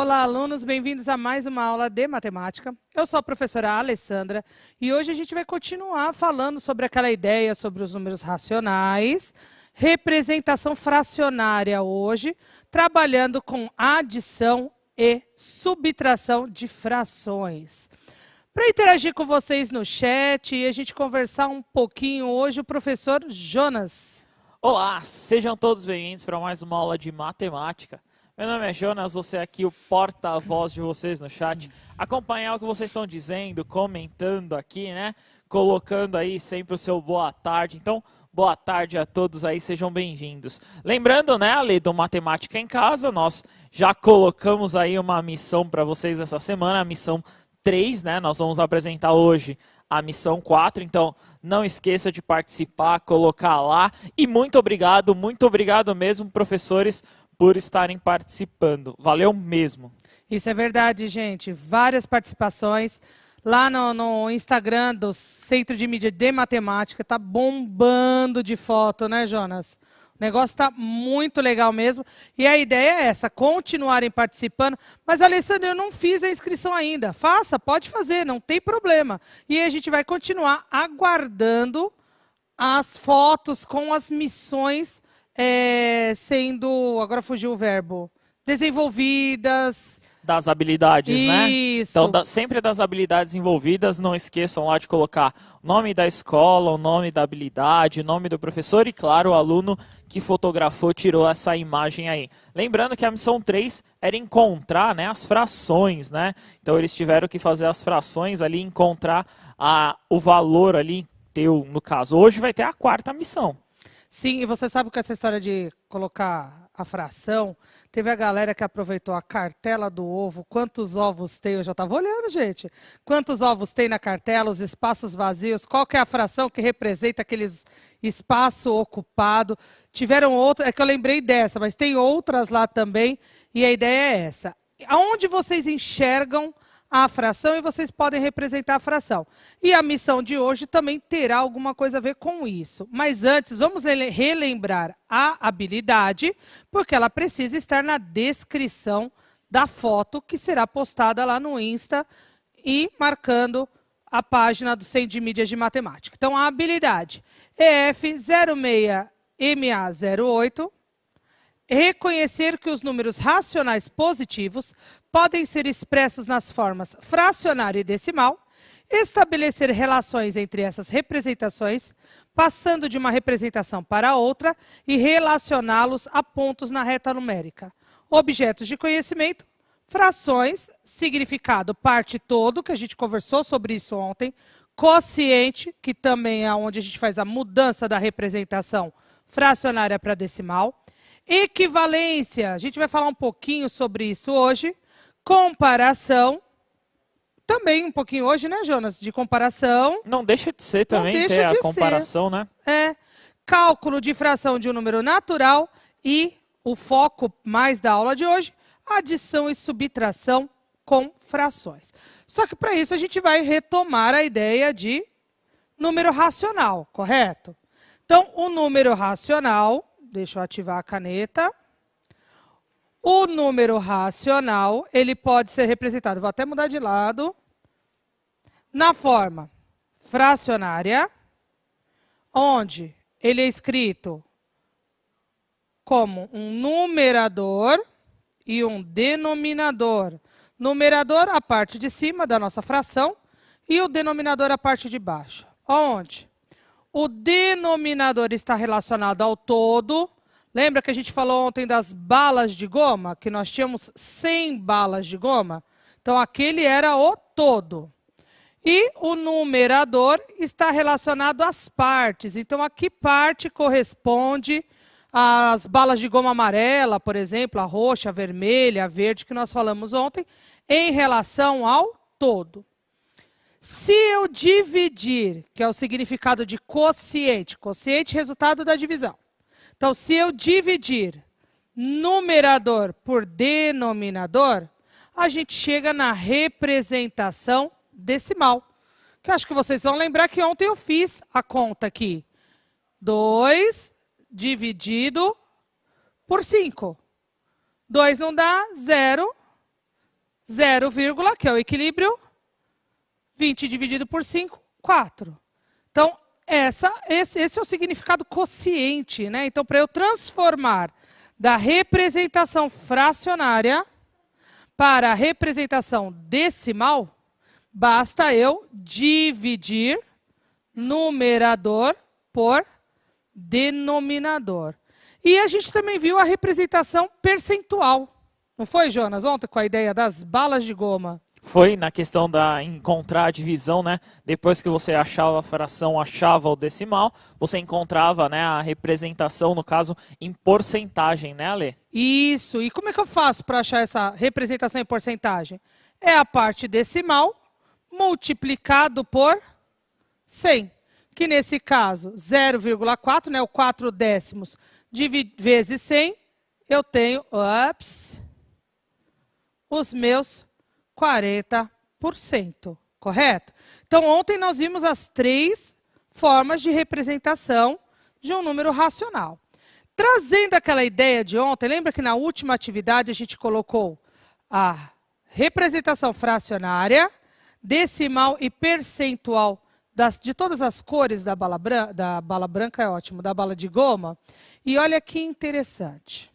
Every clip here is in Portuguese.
Olá, alunos, bem-vindos a mais uma aula de matemática. Eu sou a professora Alessandra e hoje a gente vai continuar falando sobre aquela ideia sobre os números racionais, representação fracionária hoje, trabalhando com adição e subtração de frações. Para interagir com vocês no chat e a gente conversar um pouquinho hoje, o professor Jonas. Olá, sejam todos bem-vindos para mais uma aula de matemática. Meu nome é Jonas, você é aqui o porta-voz de vocês no chat. Acompanhar o que vocês estão dizendo, comentando aqui, né? Colocando aí sempre o seu boa tarde. Então, boa tarde a todos aí, sejam bem-vindos. Lembrando, né, Ale, do Matemática em Casa, nós já colocamos aí uma missão para vocês essa semana, a missão 3, né? Nós vamos apresentar hoje a missão 4, então não esqueça de participar, colocar lá. E muito obrigado mesmo, professores, por estarem participando. Valeu mesmo. Isso é verdade, gente. Várias participações. Lá no Instagram do Centro de Mídia de Matemática, tá bombando de foto, né, Jonas? O negócio está muito legal mesmo. E a ideia é essa, continuarem participando. Mas, Alessandra, eu não fiz a inscrição ainda. Faça, pode fazer, não tem problema. E a gente vai continuar aguardando as fotos com as missões sendo, agora fugiu o verbo, desenvolvidas. Das habilidades, né? Isso. Então, sempre das habilidades envolvidas, não esqueçam lá de colocar o nome da escola, o nome da habilidade, o nome do professor e, claro, o aluno que fotografou, tirou essa imagem aí. Lembrando que a missão 3 era encontrar, né, as frações, né? Então, eles tiveram que fazer as frações ali, encontrar o valor ali, no caso. Hoje vai ter a 4ª missão. Sim, e você sabe que essa história de colocar a fração, teve a galera que aproveitou a cartela do ovo, quantos ovos tem, eu já estava olhando, gente, quantos ovos tem na cartela, os espaços vazios, qual que é a fração que representa aqueles espaço ocupado. Tiveram outras, é que eu lembrei dessa, mas tem outras lá também, e a ideia é essa. Aonde vocês enxergam a fração e vocês podem representar a fração. E a missão de hoje também terá alguma coisa a ver com isso. Mas antes, vamos relembrar a habilidade, porque ela precisa estar na descrição da foto que será postada lá no Insta e marcando a página do Centro de Mídias de Matemática. Então, a habilidade EF06MA08, reconhecer que os números racionais positivos podem ser expressos nas formas fracionária e decimal, estabelecer relações entre essas representações, passando de uma representação para outra e relacioná-los a pontos na reta numérica. Objetos de conhecimento, frações, significado parte todo, que a gente conversou sobre isso ontem, quociente, que também é onde a gente faz a mudança da representação fracionária para decimal, equivalência, a gente vai falar um pouquinho sobre isso hoje. Comparação, também um pouquinho hoje, né, Jonas? De comparação. Não deixa de ser também ter a comparação, né? Cálculo de fração de um número natural e o foco mais da aula de hoje, adição e subtração com frações. Só que para isso a gente vai retomar a ideia de número racional, correto? Então, o número racional, deixa eu ativar a caneta. O número racional, ele pode ser representado, vou até mudar de lado, na forma fracionária, onde ele é escrito como um numerador e um denominador. Numerador, a parte de cima da nossa fração, e o denominador, a parte de baixo. Onde o denominador está relacionado ao todo. Lembra que a gente falou ontem das balas de goma? Que nós tínhamos 100 balas de goma? Então, aquele era o todo. E o numerador está relacionado às partes. Então, a que parte corresponde às balas de goma amarela, por exemplo, a roxa, a vermelha, a verde, que nós falamos ontem, em relação ao todo. Se eu dividir, que é o significado de quociente, quociente resultado da divisão. Então, se eu dividir numerador por denominador, a gente chega na representação decimal. Que eu acho que vocês vão lembrar que ontem eu fiz a conta aqui. 2 dividido por 5. 2 não dá, 0. 0, que é o equilíbrio, 20 dividido por 5, 4. Então, esse é o significado quociente, né? Então, para eu transformar da representação fracionária para a representação decimal, basta eu dividir numerador por denominador. E a gente também viu a representação percentual. Não foi, Jonas, ontem com a ideia das balas de goma? Foi na questão da encontrar a divisão, né? Depois que você achava a fração, achava o decimal, você encontrava, né, a representação, no caso, em porcentagem, né, Ale? Isso. E como é que eu faço para achar essa representação em porcentagem? É a parte decimal multiplicado por 100. Que nesse caso, 0,4, né, o 4 décimos, vezes 100, eu tenho, os meus 40%, correto? Então, ontem nós vimos as 3 formas de representação de um número racional. Trazendo aquela ideia de ontem, lembra que na última atividade a gente colocou a representação fracionária, decimal e percentual de todas as cores da bala branca, é ótimo, da bala de goma. E olha que interessante.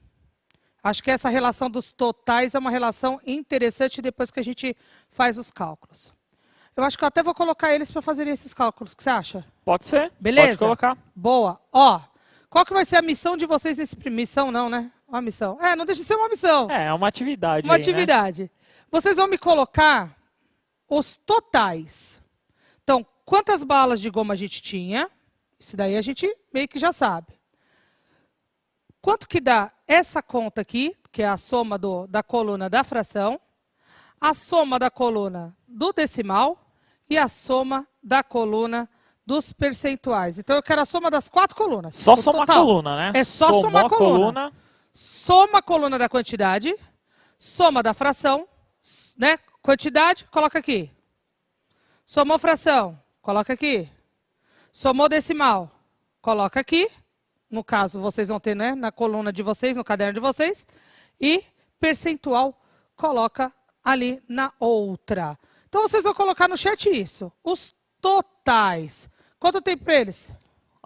Acho que essa relação dos totais é uma relação interessante depois que a gente faz os cálculos. Eu acho que eu até vou colocar eles para fazer esses cálculos. O que você acha? Pode ser. Beleza? Pode colocar. Boa. Ó, qual que vai ser a missão de vocês nesse... Missão não, né? Uma missão. Não deixa de ser uma missão. É uma atividade. Uma aí, atividade. Né? Vocês vão me colocar os totais. Então, quantas balas de goma a gente tinha? Isso daí a gente meio que já sabe. Quanto que dá essa conta aqui, que é a soma da coluna da fração, a soma da coluna do decimal e a soma da coluna dos percentuais. Então, eu quero a soma das 4 colunas. Só somar a coluna, né? É só somar a coluna. Soma a coluna da quantidade, soma da fração, né? Quantidade, coloca aqui. Somou fração, coloca aqui. Somou decimal, coloca aqui. No caso, vocês vão ter, né, na coluna de vocês, no caderno de vocês. E percentual, coloca ali na outra. Então, vocês vão colocar no chat isso. Os totais. Quanto tempo para eles?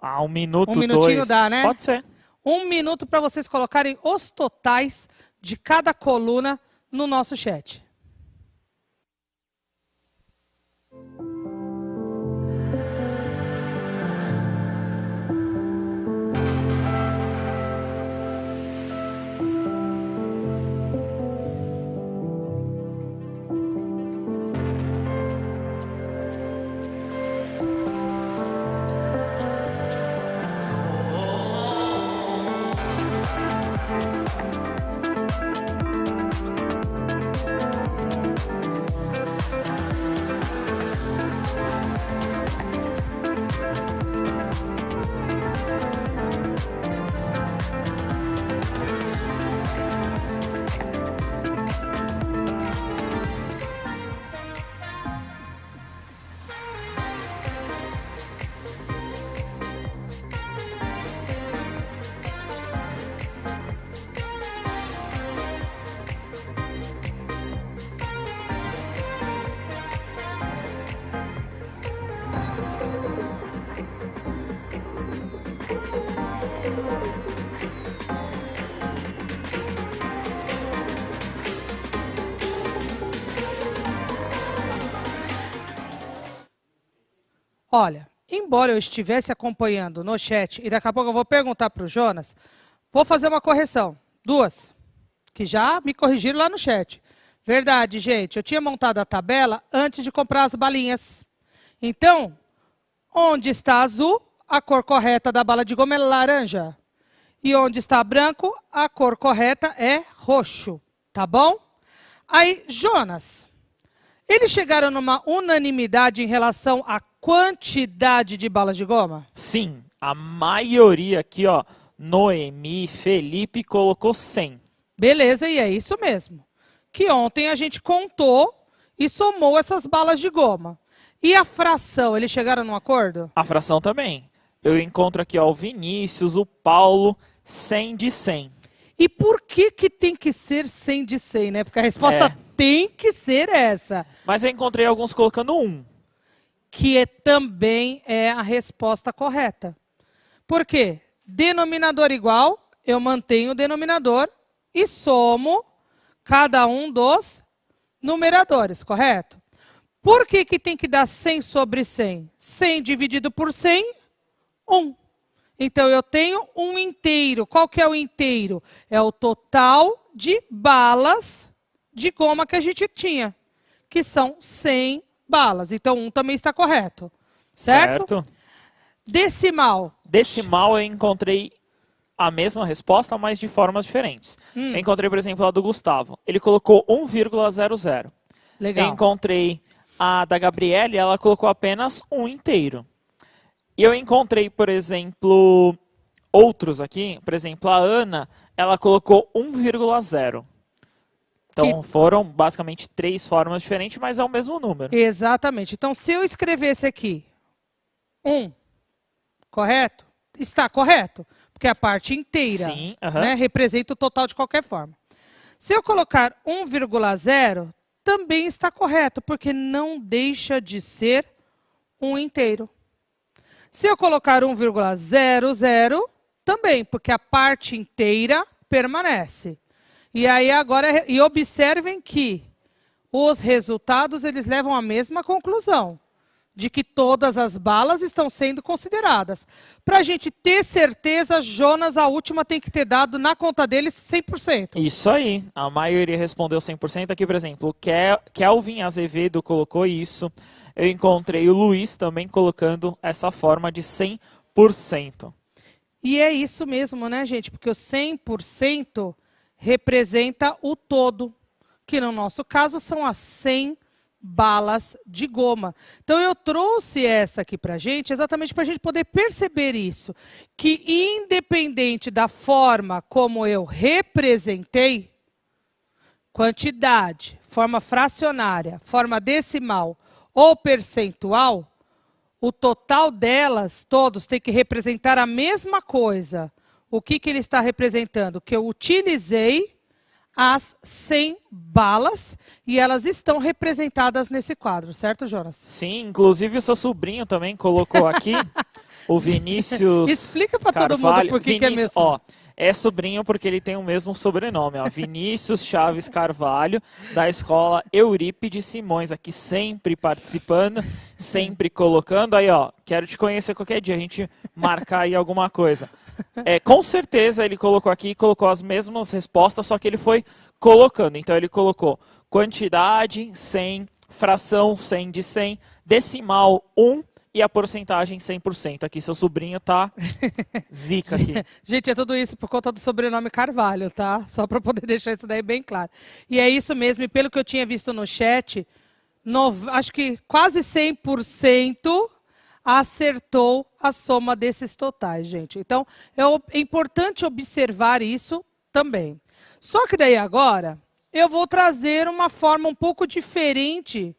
1 minuto, 1 minutinho 2. dá, né? Pode ser. 1 minuto para vocês colocarem os totais de cada coluna no nosso chat. Olha, embora eu estivesse acompanhando no chat, e daqui a pouco eu vou perguntar para o Jonas, vou fazer uma correção. 2, que já me corrigiram lá no chat. Verdade, gente, eu tinha montado a tabela antes de comprar as balinhas. Então, onde está azul, a cor correta da bala de goma é laranja. E onde está branco, a cor correta é roxo. Tá bom? Aí, Jonas, eles chegaram numa unanimidade em relação à quantidade de balas de goma? Sim, a maioria aqui, ó, Noemi, Felipe colocou 100. Beleza, e é isso mesmo. Que ontem a gente contou e somou essas balas de goma. E a fração, eles chegaram num acordo? A fração também. Eu encontro aqui, ó, o Vinícius, o Paulo, 100 de 100. E por que que tem que ser 100 de 100, né? Porque a resposta tem que ser essa. Mas eu encontrei alguns colocando 1. Que também é a resposta correta. Por quê? Denominador igual, eu mantenho o denominador e somo cada um dos numeradores, correto? Por que que tem que dar 100 sobre 100? 100 dividido por 100, 1. Então, eu tenho um inteiro. Qual que é o inteiro? É o total de balas de goma que a gente tinha, que são 100 balas. Então, 1 também está correto. Certo? Decimal. Decimal eu encontrei a mesma resposta, mas de formas diferentes. Eu encontrei, por exemplo, a do Gustavo. Ele colocou 1,00. Legal. Eu encontrei a da Gabriele, ela colocou apenas 1 inteiro. E eu encontrei, por exemplo, outros aqui. Por exemplo, a Ana, ela colocou 1,0. Então, foram basicamente 3 formas diferentes, mas é o mesmo número. Exatamente. Então, se eu escrevesse aqui 1, correto? Está correto, porque a parte inteira. Sim, né, representa o total de qualquer forma. Se eu colocar 1,0, também está correto, porque não deixa de ser um inteiro. Se eu colocar 1,00, também, porque a parte inteira permanece. E aí agora, e observem que os resultados eles levam à mesma conclusão, de que todas as balas estão sendo consideradas. Para a gente ter certeza, Jonas, a última tem que ter dado na conta deles 100%. Isso aí, a maioria respondeu 100%. Aqui, por exemplo, o Kelvin Azevedo colocou isso. Eu encontrei o Luiz também colocando essa forma de 100%. E é isso mesmo, né, gente? Porque o 100% representa o todo, que no nosso caso são as 100 balas de goma. Então eu trouxe essa aqui para a gente, exatamente para a gente poder perceber isso, que independente da forma como eu representei, quantidade, forma fracionária, forma decimal ou percentual, o total delas, todos, tem que representar a mesma coisa. O que ele está representando? Que eu utilizei as 100 balas e elas estão representadas nesse quadro, certo, Jonas? Sim, inclusive o seu sobrinho também colocou aqui, o Vinícius. Explica para todo mundo por que é mesmo. Ó, é sobrinho porque ele tem o mesmo sobrenome, ó, Vinícius Chaves Carvalho, da escola Eurípides Simões, aqui sempre participando, sempre colocando. Aí, ó, quero te conhecer qualquer dia, a gente marcar aí alguma coisa. Com certeza ele colocou aqui, colocou as mesmas respostas, só que ele foi colocando. Então ele colocou quantidade, 100, fração, 100 de 100, decimal, 1 e a porcentagem 100%. Aqui seu sobrinho tá zica aqui. Gente, é tudo isso por conta do sobrenome Carvalho, tá? Só para poder deixar isso daí bem claro. E é isso mesmo, e pelo que eu tinha visto no chat, acho que quase 100% acertou a soma desses totais, gente. Então, é importante observar isso também. Só que daí agora, eu vou trazer uma forma um pouco diferente.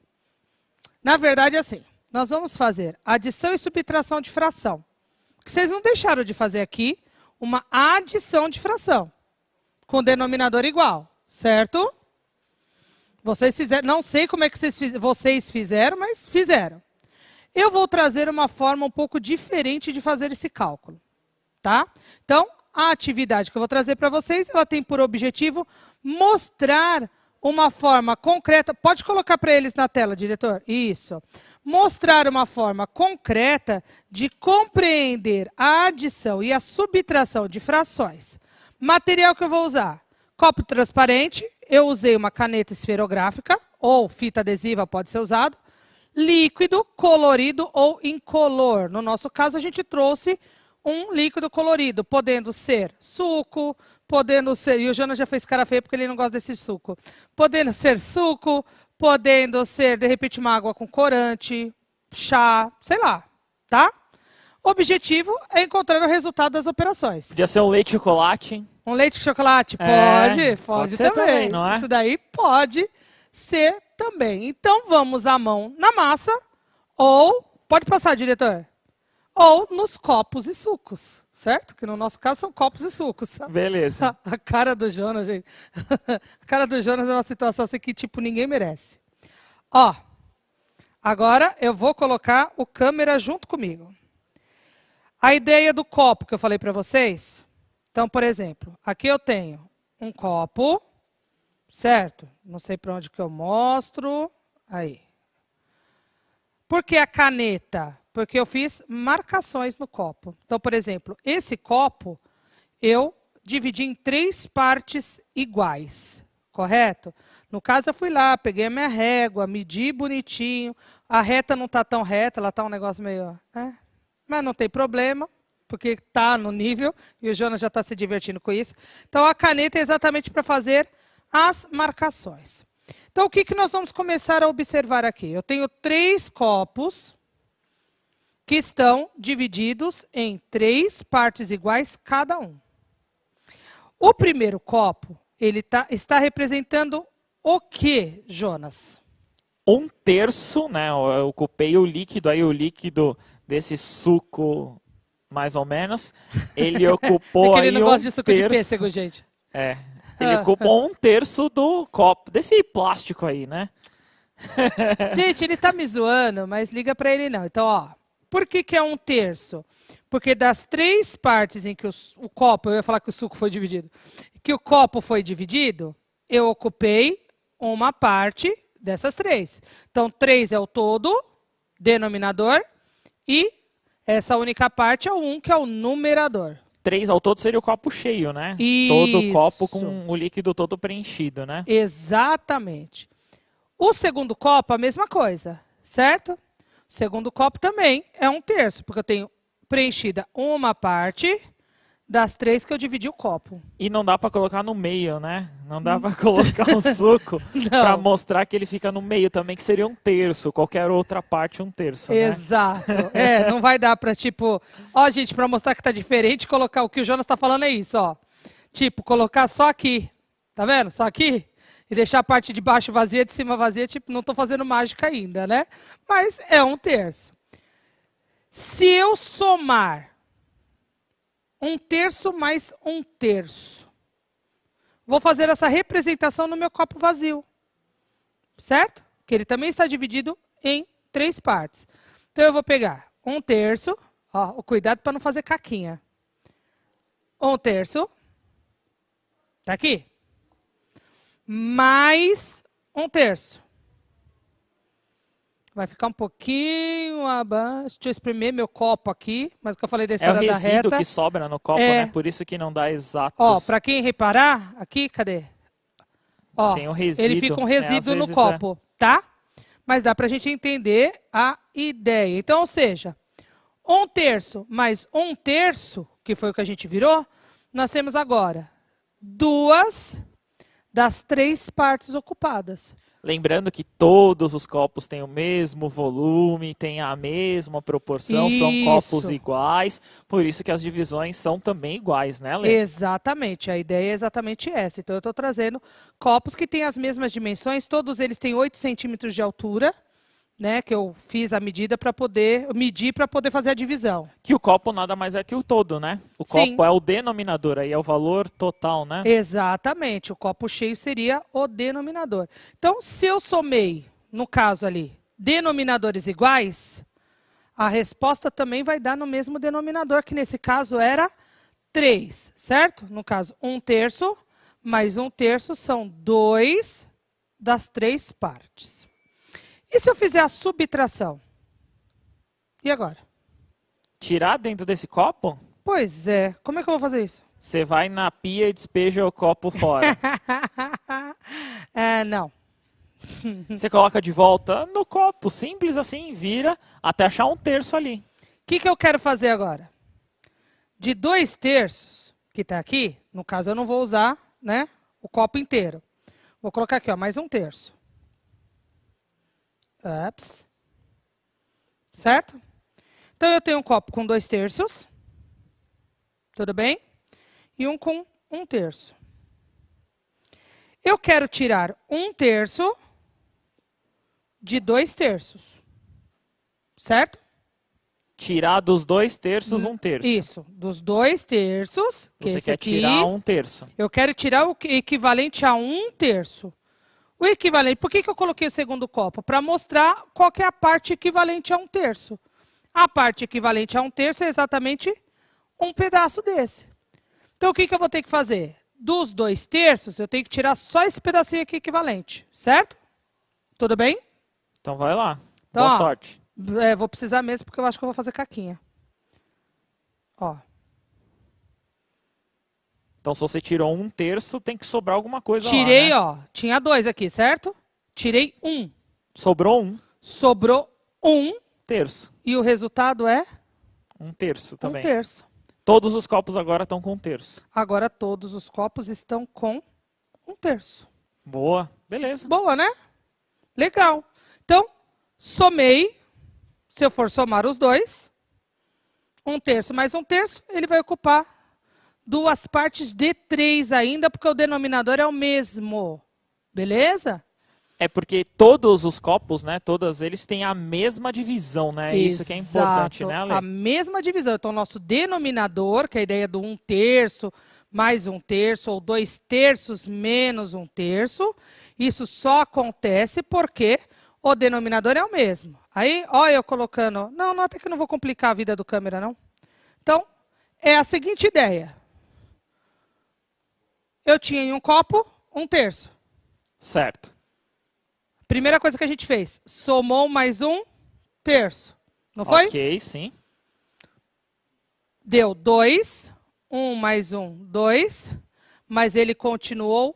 Na verdade, assim, nós vamos fazer adição e subtração de fração. Porque vocês não deixaram de fazer aqui uma adição de fração, com denominador igual, certo? Vocês fizeram, não sei como é que vocês fizeram, mas fizeram. Eu vou trazer uma forma um pouco diferente de fazer esse cálculo, tá? Então, a atividade que eu vou trazer para vocês, ela tem por objetivo mostrar uma forma concreta. Pode colocar para eles na tela, diretor? Isso. Mostrar uma forma concreta de compreender a adição e a subtração de frações. Material que eu vou usar: copo transparente, eu usei uma caneta esferográfica, ou fita adesiva pode ser usado. Líquido, colorido ou incolor. No nosso caso, a gente trouxe um líquido colorido, podendo ser suco, podendo ser... E o Jonas já fez cara feia porque ele não gosta desse suco. Podendo ser suco, podendo ser, de repente, uma água com corante, chá, sei lá, tá? O objetivo é encontrar o resultado das operações. Podia ser um leite de chocolate. Um leite de chocolate? Pode ser também. não é? Isso daí pode ser também. Então, vamos à mão na massa, ou... Pode passar, diretor. ou nos copos e sucos, certo? Que no nosso caso são copos e sucos. Beleza. A cara do Jonas, gente. A cara do Jonas é uma situação assim que, tipo, ninguém merece. Ó, agora eu vou colocar o câmera junto comigo. A ideia do copo que eu falei para vocês. Então, por exemplo, aqui eu tenho um copo, certo? Não sei para onde que eu mostro. Aí. Por que a caneta? Porque eu fiz marcações no copo. Então, por exemplo, esse copo eu dividi em 3 partes iguais, correto? No caso, eu fui lá, peguei a minha régua, medi bonitinho. A reta não está tão reta, ela está um negócio meio... Mas não tem problema, porque está no nível e o Jonas já está se divertindo com isso. Então, a caneta é exatamente para fazer as marcações. Então, o que nós vamos começar a observar aqui? Eu tenho 3 copos que estão divididos em 3 partes iguais cada um. O primeiro copo, ele está representando o que, Jonas? 1/3, né? Eu ocupei o líquido desse suco, mais ou menos. Ele ocupou é que ele não gosta de suco de 1/3. pêssego, gente. Ele ocupou 1/3 do copo, desse plástico aí, né? Gente, ele tá me zoando, mas liga para ele não. Então, ó, por que é 1/3? Porque das 3 partes em que o copo, eu ia falar que o suco foi dividido, que o copo foi dividido, eu ocupei uma parte dessas 3. Então, 3 é o todo, denominador, e essa única parte é o 1, que é o numerador. 3 ao todo seria o copo cheio, né? Isso. Todo o copo com o líquido todo preenchido, né? Exatamente. O segundo copo, a mesma coisa, certo? O segundo copo também é 1/3, porque eu tenho preenchida uma parte das 3 que eu dividi o copo. E não dá para colocar no meio, né? Não dá para colocar um suco para mostrar que ele fica no meio também, que seria 1/3. Qualquer outra parte, 1/3, né? Exato. Não vai dar para, tipo... Ó, gente, para mostrar que tá diferente, colocar... O que o Jonas tá falando é isso, ó. Tipo, colocar só aqui. Tá vendo? Só aqui. E deixar a parte de baixo vazia, de cima vazia. Tipo, não tô fazendo mágica ainda, né? Mas é 1/3. Se eu somar 1/3 mais 1/3. Vou fazer essa representação no meu copo vazio. Certo? Que ele também está dividido em 3 partes. Então, eu vou pegar 1/3. Ó, o cuidado para não fazer caquinha. 1/3. Tá aqui. Mais 1/3. Vai ficar um pouquinho abaixo. Deixa eu espremer meu copo aqui. Mas o que eu falei da história da reta. É o resíduo que sobra no copo, né? Por isso que não dá exatos. Ó, para quem reparar, aqui, cadê? Ó, tem um resíduo. Ele fica um resíduo no copo, tá? Mas dá pra gente entender a ideia. Então, ou seja, 1/3 mais 1/3, que foi o que a gente virou, nós temos agora 2 das 3 partes ocupadas. Lembrando que todos os copos têm o mesmo volume, têm a mesma proporção, são copos iguais, por isso que as divisões são também iguais, né, Lê? Exatamente, a ideia é exatamente essa. Então, eu estou trazendo copos que têm as mesmas dimensões, todos eles têm 8 centímetros de altura, né, que eu fiz a medida para poder medir para poder fazer a divisão. Que o copo nada mais é que o todo, né? O Sim. copo é o denominador, aí é o valor total, né? Exatamente, o copo cheio seria o denominador. Então, se eu somei, no caso ali, denominadores iguais, a resposta também vai dar no mesmo denominador, que nesse caso era 3, certo? No caso, 1/3 mais 1/3 são 2 das 3 partes. E se eu fizer a subtração? E agora? Tirar dentro desse copo? Pois é. Como é que eu vou fazer isso? Você vai na pia e despeja o copo fora. Não. Você coloca de volta no copo, simples assim, vira até achar 1/3 ali. O que eu quero fazer agora? De 2/3, que está aqui, no caso eu não vou usar, né, o copo inteiro. Vou colocar aqui, ó, mais 1/3. Ups. Certo? Então, eu tenho um copo com 2/3. Tudo bem? E um com 1/3. Eu quero tirar 1/3 de 2/3. Certo? tirar dos 2/3 1/3. Isso, dos 2/3, que Você esse quer aqui, tirar 1/3. eu quero tirar o equivalente a 1/3. O equivalente, por que eu coloquei o segundo copo? Para mostrar qual que é a parte equivalente a 1/3. A parte equivalente a 1/3 é exatamente um pedaço desse. Então, o que eu vou ter que fazer? Dos 2/3, eu tenho que tirar só esse pedacinho aqui equivalente, certo? Tudo bem? Então vai lá. Então, Boa ó, sorte. vou precisar mesmo, porque eu acho que eu vou fazer caquinha. Ó. Então, se você tirou 1/3, tem que sobrar alguma coisa Tirei, lá, né? ó. Tinha 2 aqui, certo? Tirei 1. Sobrou 1 Sobrou 1. terço. E o resultado é 1/3 também. 1/3. Todos os copos agora estão com 1/3. Agora todos os copos estão com 1/3. Boa. Beleza. Boa, né? Legal. Então, somei. Se eu for somar os dois, 1/3 mais 1/3, ele vai ocupar 2 partes de 3 ainda, porque o denominador é o mesmo. Beleza? É porque todos os copos, né? Todos eles têm a mesma divisão, né? Isso que é importante, né, Ale? A mesma divisão. Então, nosso denominador, que é a ideia do 1/3 mais 1/3, ou 2/3 menos 1/3, isso só acontece porque o denominador é o mesmo. Aí, olha eu colocando... Não, nota que eu não vou complicar a vida do câmera, não. Então, é a seguinte ideia. Eu tinha em um copo 1/3. Certo. Primeira coisa que a gente fez, somou mais 1/3. Não foi? Ok, sim. Deu 2. 1 mais 1, 2. Mas ele continuou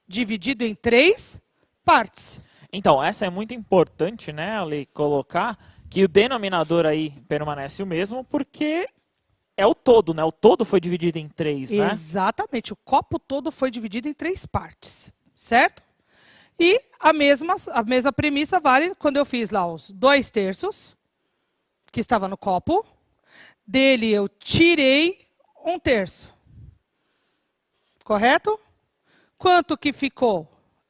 dividido em 3 partes. Então, essa é muito importante, né, Ale, colocar que o denominador aí permanece o mesmo, porque é o todo, né? O todo foi dividido em 3, né? Exatamente. O copo todo foi dividido em 3 partes. Certo? E a mesma premissa vale quando eu fiz lá os 2/3, que estava no copo. Dele eu tirei 1/3. Correto? Quanto que ficou?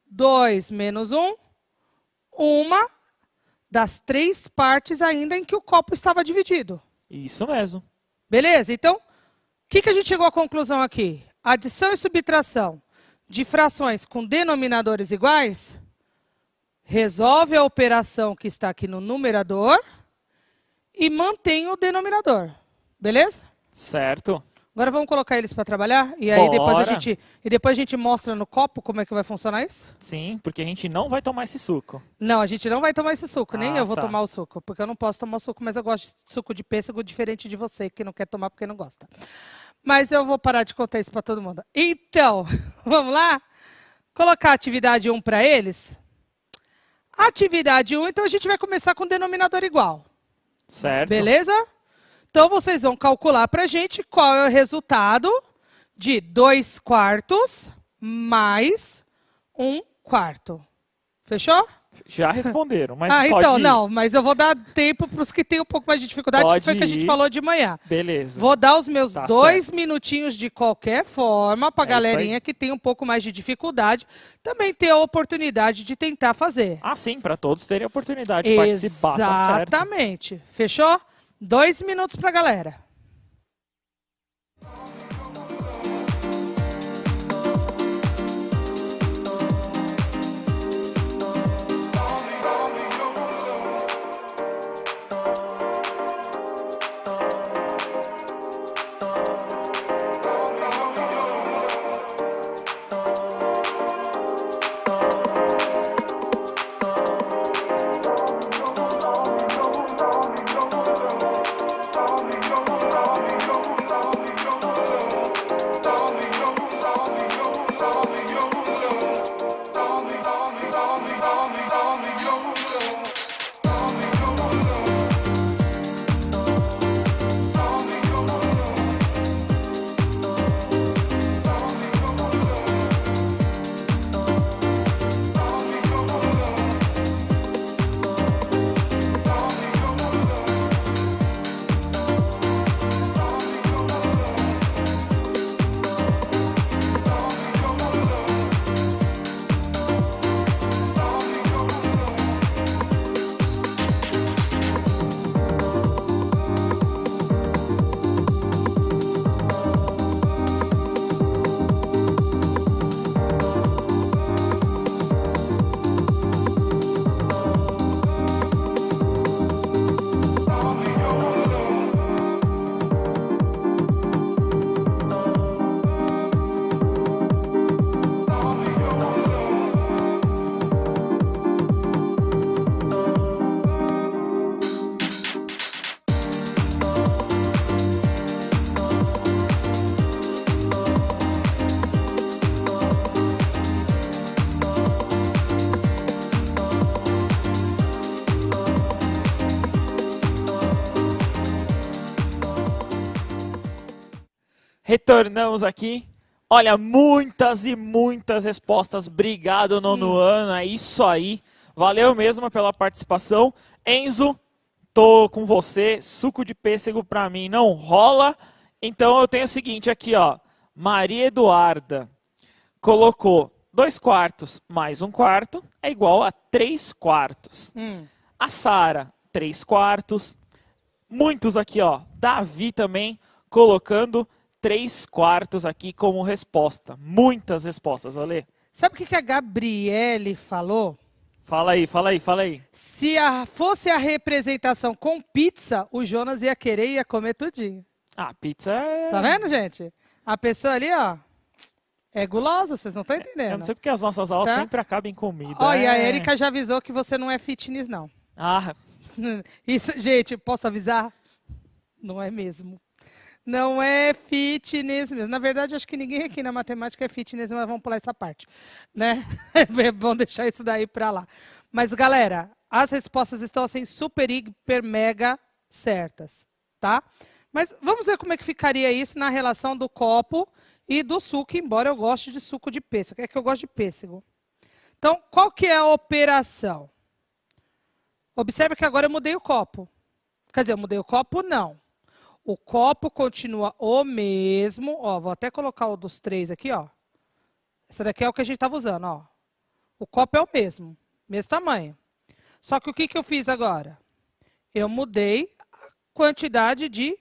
2 menos 1. Uma das 3 partes ainda em que o copo estava dividido. Isso mesmo. Beleza? Então, o que a gente chegou à conclusão aqui? Adição e subtração de frações com denominadores iguais resolve a operação que está aqui no numerador e mantém o denominador. Beleza? Certo. Agora vamos colocar eles para trabalhar e aí Bora. depois a gente mostra no copo como é que vai funcionar isso? Sim, porque a gente não vai tomar esse suco. Não, a gente não vai tomar esse suco, nem eu vou tá. tomar o suco, porque eu não posso tomar o suco, mas eu gosto de suco de pêssego diferente de você, que não quer tomar porque não gosta. Mas eu vou parar de contar isso para todo mundo. Então, vamos lá? Colocar a atividade 1 para eles? Atividade 1, então a gente vai começar com o denominador igual. Certo. Beleza? Então, vocês vão calcular para a gente qual é o resultado de 2/4 mais 1/4. Fechou? Já responderam, mas Ah, pode então, ir. não, mas eu vou dar tempo para os que têm um pouco mais de dificuldade, que Pode foi o que a gente ir. falou de manhã. Beleza. Vou dar os meus Tá 2 certo. minutinhos de qualquer forma para a É isso aí. galerinha que tem um pouco mais de dificuldade também ter a oportunidade de tentar fazer. Ah, sim, para todos terem a oportunidade de participar, tá certo? Exatamente. Fechou? 2 minutos para a galera. Retornamos aqui. Olha, muitas e muitas respostas. Obrigado, nono ano. É isso aí. Valeu mesmo pela participação. Enzo, tô com você. Suco de pêssego pra mim não rola. Então eu tenho o seguinte aqui, ó. Maria Eduarda colocou 2/4 mais 1/4 é igual a 3/4. A Sara, 3/4. Muitos aqui, ó. Davi também colocando 3/4 aqui como resposta. Muitas respostas, Ale. Sabe o que a Gabriele falou? Fala aí, fala aí, fala aí. Se fosse a representação com pizza, o Jonas ia querer e ia comer tudinho. Ah, pizza é... Tá vendo, gente? A pessoa ali, ó, é gulosa, vocês não estão entendendo. Eu não sei porque as nossas aulas Tá? sempre acabam em comida. Ó, e a Erika já avisou que você não é fitness, não. Ah, Isso, gente, posso avisar? Não é mesmo. Não é fitness mesmo. Na verdade, acho que ninguém aqui na matemática é fitness, mas vamos pular essa parte, né? Vamos deixar isso daí para lá. Mas, galera, as respostas estão assim super, hiper, mega certas, tá? Mas vamos ver como é que ficaria isso na relação do copo e do suco, embora eu goste de suco de pêssego. É que eu gosto de pêssego. Então, qual que é a operação? Observe que agora eu mudei o copo. Quer dizer, eu mudei o copo? Não. O copo continua o mesmo. Ó, vou até colocar o dos 3 aqui, ó. Esse daqui é o que a gente estava usando, ó. O copo é o mesmo tamanho. Só que o que eu fiz agora? Eu mudei a quantidade de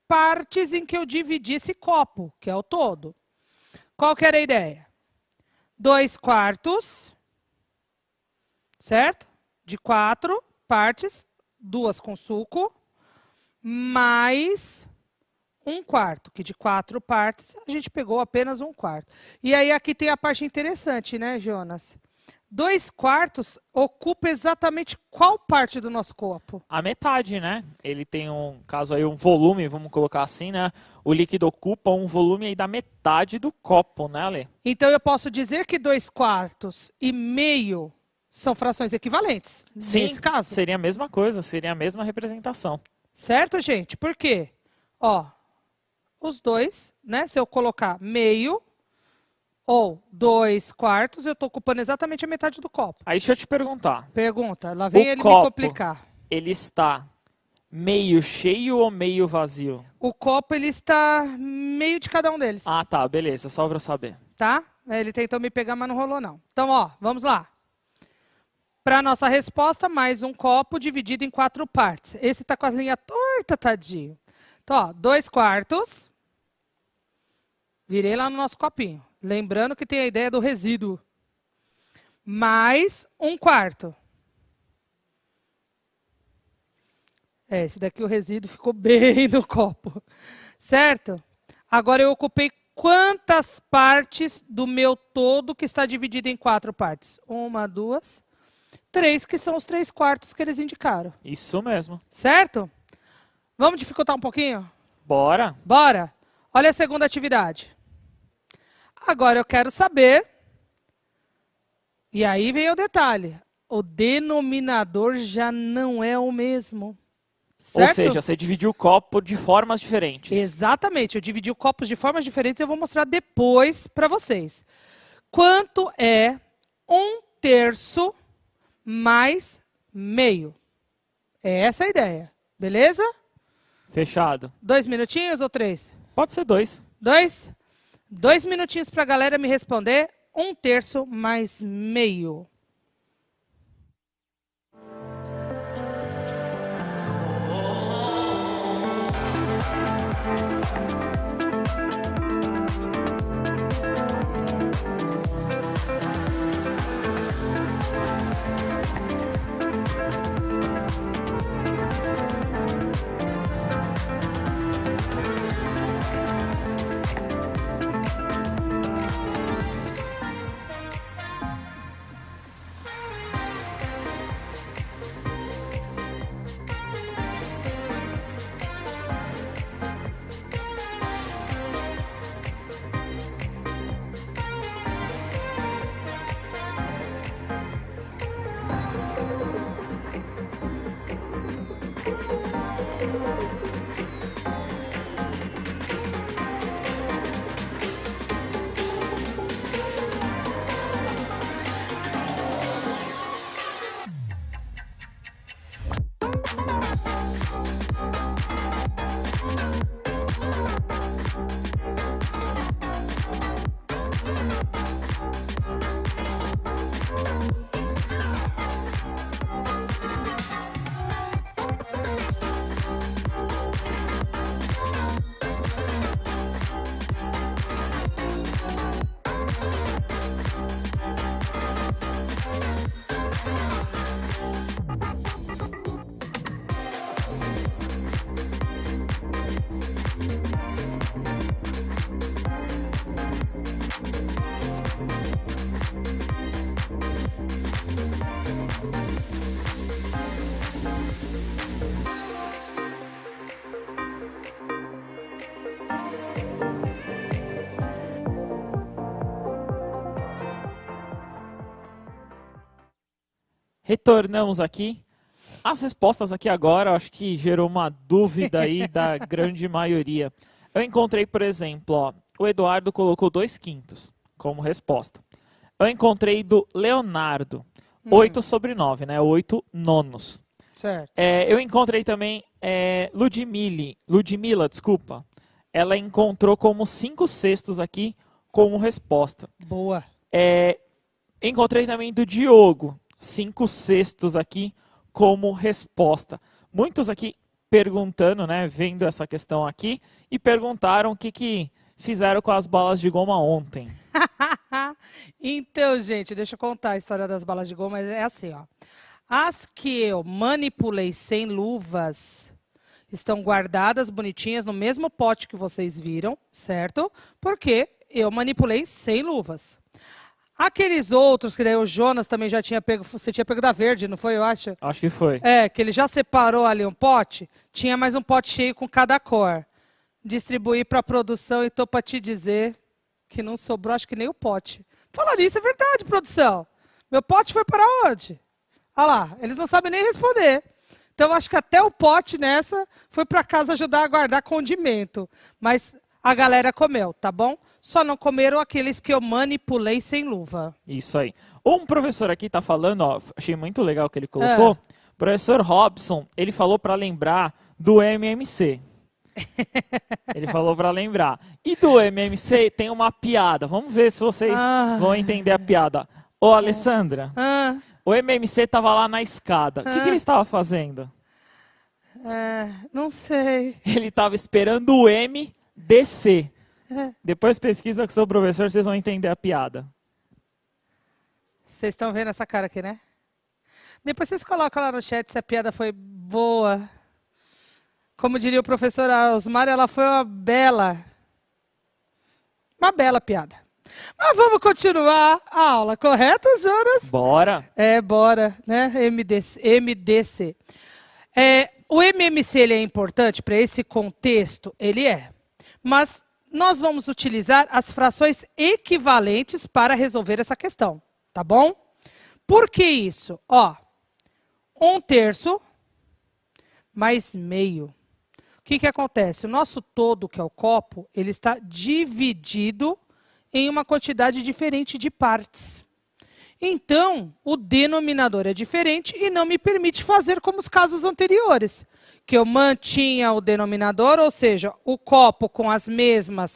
partes em que eu dividi esse copo, que é o todo. Qual que era a ideia? 2/4, certo? De 4 partes, 2 com suco, mais 1/4, que de 4 partes a gente pegou apenas 1/4. E aí aqui tem a parte interessante, né, Jonas? 2/4 ocupa exatamente qual parte do nosso corpo? a metade, né? Ele tem caso aí, um volume, vamos colocar assim, né? O líquido ocupa um volume aí da metade do copo, né, Ale? Então eu posso dizer que 2/4 e meio são frações equivalentes, Sim, nesse caso. seria a mesma coisa, seria a mesma representação. Certo, gente? Por quê? Ó, os dois, né? Se eu colocar meio ou 2/4, eu estou ocupando exatamente a metade do copo. Aí deixa eu te perguntar. Pergunta, lá vem ele me copo, complicar. Ele está meio cheio ou meio vazio? O copo, ele está meio de cada um deles, Ah, tá, beleza, só pra eu saber. tá? Ele tentou me pegar, mas não rolou não. Então, ó, vamos lá. Para nossa resposta, mais um copo dividido em 4 partes. Esse tá com as linhas tortas, tadinho. Então, ó, 2/4. Virei lá no nosso copinho. Lembrando que tem a ideia do resíduo. Mais 1/4. Esse daqui o resíduo ficou bem no copo. Certo? Agora eu ocupei quantas partes do meu todo que está dividido em 4 partes? 1, 2, 3, que são os 3/4 que eles indicaram. Isso mesmo. Certo? Vamos dificultar um pouquinho? Bora. Bora! Olha a segunda atividade. Agora eu quero saber, e aí vem o detalhe, o denominador já não é o mesmo. Certo? Ou seja, você dividiu o copo de formas diferentes. Exatamente, eu dividi o copos de formas diferentes e eu vou mostrar depois para vocês. Quanto é 1/3 mais meio? É essa a ideia, beleza? Fechado. 2 minutinhos ou 3? Pode ser 2. 2? 2 minutinhos para a galera me responder. 1/3 mais meio. Retornamos aqui. As respostas aqui agora, eu acho que gerou uma dúvida aí da grande maioria. Eu encontrei, por exemplo, ó, o Eduardo colocou 2/5 como resposta. Eu encontrei do Leonardo, 8/9, né? 8 nonos. Certo. Eu encontrei também Ludmila, desculpa. Ela encontrou como 5/6 aqui como resposta. Boa. Encontrei também do Diogo, 5/6 aqui como resposta. Muitos aqui perguntando, né, vendo essa questão aqui, e perguntaram o que fizeram com as balas de goma ontem. Então, gente, deixa eu contar a história das balas de goma. É assim, ó. As que eu manipulei sem luvas estão guardadas bonitinhas no mesmo pote que vocês viram, certo? Porque eu manipulei sem luvas. Aqueles outros, que daí o Jonas também já tinha pego, você tinha pego da verde, não foi, eu acho? Acho que foi. Que ele já separou ali um pote, tinha mais um pote cheio com cada cor. Distribuí para a produção e estou para te dizer que não sobrou, acho que nem o pote. Falar nisso, é verdade, produção. Meu pote foi para onde? Olha lá, eles não sabem nem responder. Então, acho que até o pote nessa foi para casa ajudar a guardar condimento. Mas a galera comeu, tá bom? Só não comeram aqueles que eu manipulei sem luva. Isso aí. Um professor aqui está falando, ó, achei muito legal o que ele colocou. Professor Robson, ele falou para lembrar do MMC. Ele falou para lembrar. E do MMC tem uma piada. Vamos ver se vocês vão entender a piada. Ô, Alessandra, o MMC estava lá na escada. O que ele estava fazendo? Não sei. Ele estava esperando o M descer. Depois pesquisa com o seu professor, vocês vão entender a piada. Vocês estão vendo essa cara aqui, né? Depois vocês colocam lá no chat se a piada foi boa. Como diria o professor Osmar, ela foi uma bela piada. Mas vamos continuar a aula, correto, Jonas? Bora. Bora, né? MDC. O MMC ele é importante para esse contexto? Ele é. Mas nós vamos utilizar as frações equivalentes para resolver essa questão, tá bom? Por que isso? Ó, 1/3 mais meio. O que acontece? O nosso todo, que é o copo, ele está dividido em uma quantidade diferente de partes. Então, o denominador é diferente e não me permite fazer como os casos anteriores, que eu mantinha o denominador, ou seja, o copo com a mesma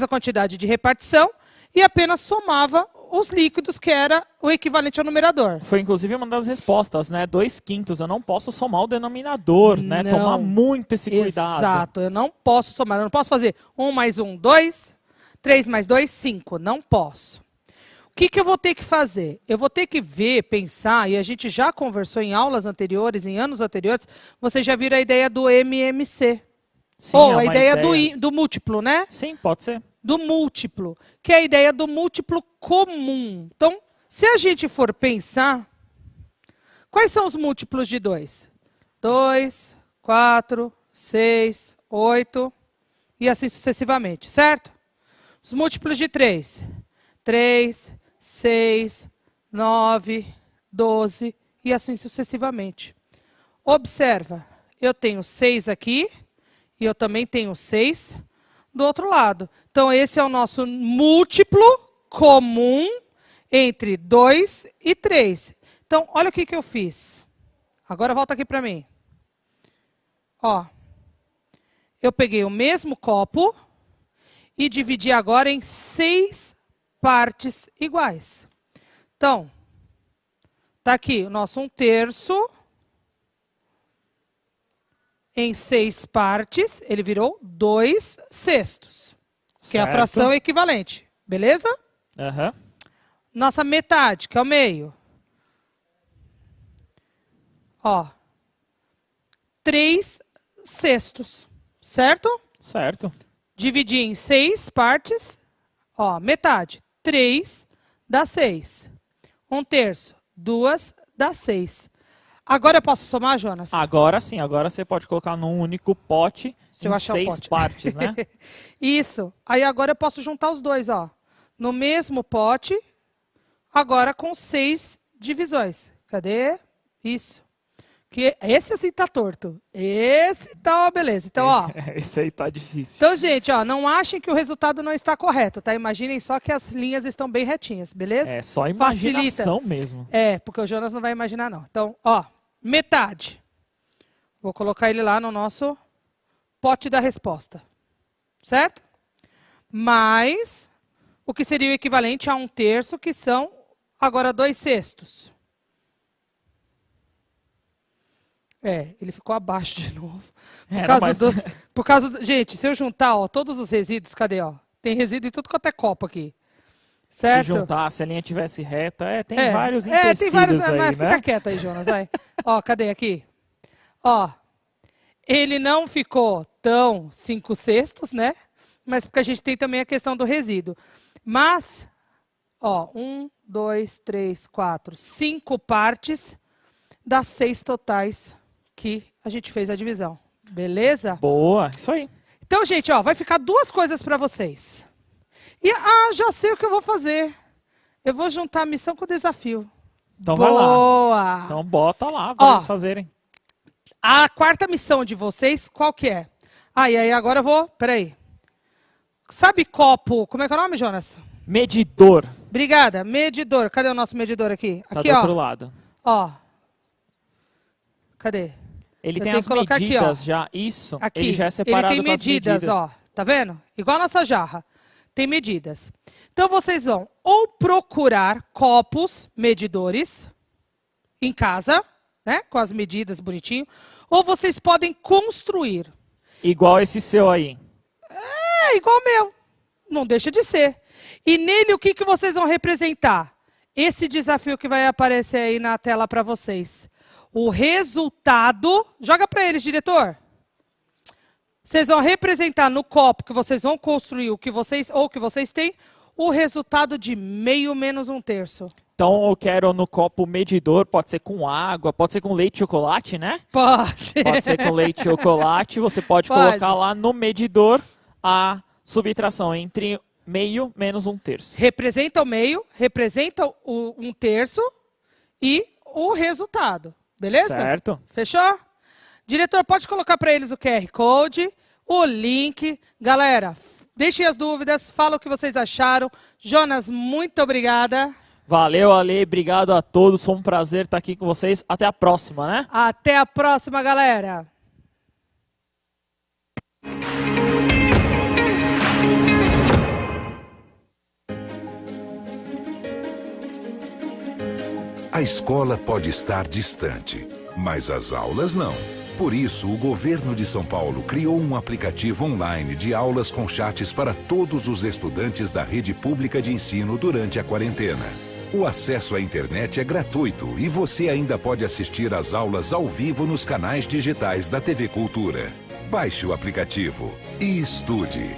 quantidade de repartição, e apenas somava os líquidos, que era o equivalente ao numerador. Foi inclusive uma das respostas, né? 2/5. Eu não posso somar o denominador, né? Não. Tomar muito esse cuidado. Exato, eu não posso somar. Eu não posso fazer 1 mais 1, 2, 3 mais 2, 5. Não posso. O que eu vou ter que fazer? Eu vou ter que ver, pensar, e a gente já conversou em aulas anteriores, em anos anteriores, vocês já viram a ideia do MMC. Sim, Ou a ideia do múltiplo, né? Sim, pode ser. Do múltiplo, que é a ideia do múltiplo comum. Então, se a gente for pensar, quais são os múltiplos de 2? 2, 4, 6, 8 e assim sucessivamente, certo? Os múltiplos de 3. 3, 6, 9, 12 e assim sucessivamente. Observa, eu tenho 6 aqui e eu também tenho 6 do outro lado. Então, esse é o nosso múltiplo comum entre 2 e 3. Então, olha o que eu fiz. Agora, volta aqui para mim. Ó, eu peguei o mesmo copo e dividi agora em 6 partes iguais. Então, tá aqui o nosso 1/3 em 6 partes, ele virou 2/6, que é a fração equivalente. Beleza? Uhum. Nossa metade, que é o meio. Ó, 3/6, certo? Certo. Dividir em 6 partes, ó, metade. 3 dá 6. 1/3, 2 dá 6. Agora eu posso somar, Jonas? Agora sim, agora você pode colocar num único pote Se eu em achar 6 partes, né? Isso. Aí agora eu posso juntar os dois, ó. No mesmo pote, agora com 6 divisões. Cadê? Isso. Que esse assim tá torto. Esse tá uma beleza. Então, ó. Esse aí tá difícil. Então, gente, ó, não achem que o resultado não está correto, tá? Imaginem só que as linhas estão bem retinhas, beleza? É só imaginação mesmo. É, porque o Jonas não vai imaginar, não. Então, ó, metade. Vou colocar ele lá no nosso pote da resposta. Certo? Mais o que seria o equivalente a 1/3, que são agora 2/6. É, ele ficou abaixo de novo. Por causa do, gente, se eu juntar, ó, todos os resíduos, cadê, ó? Tem resíduo em tudo quanto é copo aqui. Certo? Se juntar, se a linha tivesse reta, tem vários empecilhos tem vários, aí, mas né? Fica quieto aí, Jonas, vai. Ó, cadê aqui? Ó, ele não ficou tão 5/6, né? Mas porque a gente tem também a questão do resíduo. Mas, ó, 1, 2, 3, 4, 5 partes das 6 totais que a gente fez a divisão. Beleza? Boa, isso aí. Então, gente, ó, vai ficar 2 coisas para vocês. E, já sei o que eu vou fazer. Eu vou juntar a missão com o desafio. Então Boa! vai lá. Então bota lá para eles fazerem. A 4ª missão de vocês, qual que é? E aí agora eu vou... Peraí. Sabe copo... Como é que é o nome, Jonas? Medidor. Obrigada. Medidor. Cadê o nosso medidor aqui? Tá Aqui, do ó. outro lado. Ó. Cadê? Ele tem as medidas aqui, já. Isso. Aqui. Ele já é separado ele tem medidas, ó. Tá vendo? Igual a nossa jarra. Tem medidas. Então, vocês vão ou procurar copos medidores em casa, né? Com as medidas bonitinho. Ou vocês podem construir. Igual esse seu aí. É, igual o meu. Não deixa de ser. E nele, o que vocês vão representar? Esse desafio que vai aparecer aí na tela para vocês. O resultado... Joga para eles, diretor. Vocês vão representar no copo que vocês vão construir o que vocês têm, o resultado de meio menos 1/3. Então eu quero no copo medidor, pode ser com água, pode ser com leite e chocolate, né? Pode. Pode ser com leite e chocolate. Você pode colocar lá no medidor a subtração entre meio menos 1/3. Representa o meio, representa o 1/3 e o resultado. Beleza? Certo. Fechou? Diretor, pode colocar para eles o QR Code, o link. Galera, deixem as dúvidas, fala o que vocês acharam. Jonas, muito obrigada. Valeu, Ale. Obrigado a todos. Foi um prazer estar aqui com vocês. Até a próxima, né? Até a próxima, galera. A escola pode estar distante, mas as aulas não. Por isso, o governo de São Paulo criou um aplicativo online de aulas com chats para todos os estudantes da rede pública de ensino durante a quarentena. O acesso à internet é gratuito e você ainda pode assistir às aulas ao vivo nos canais digitais da TV Cultura. Baixe o aplicativo e estude.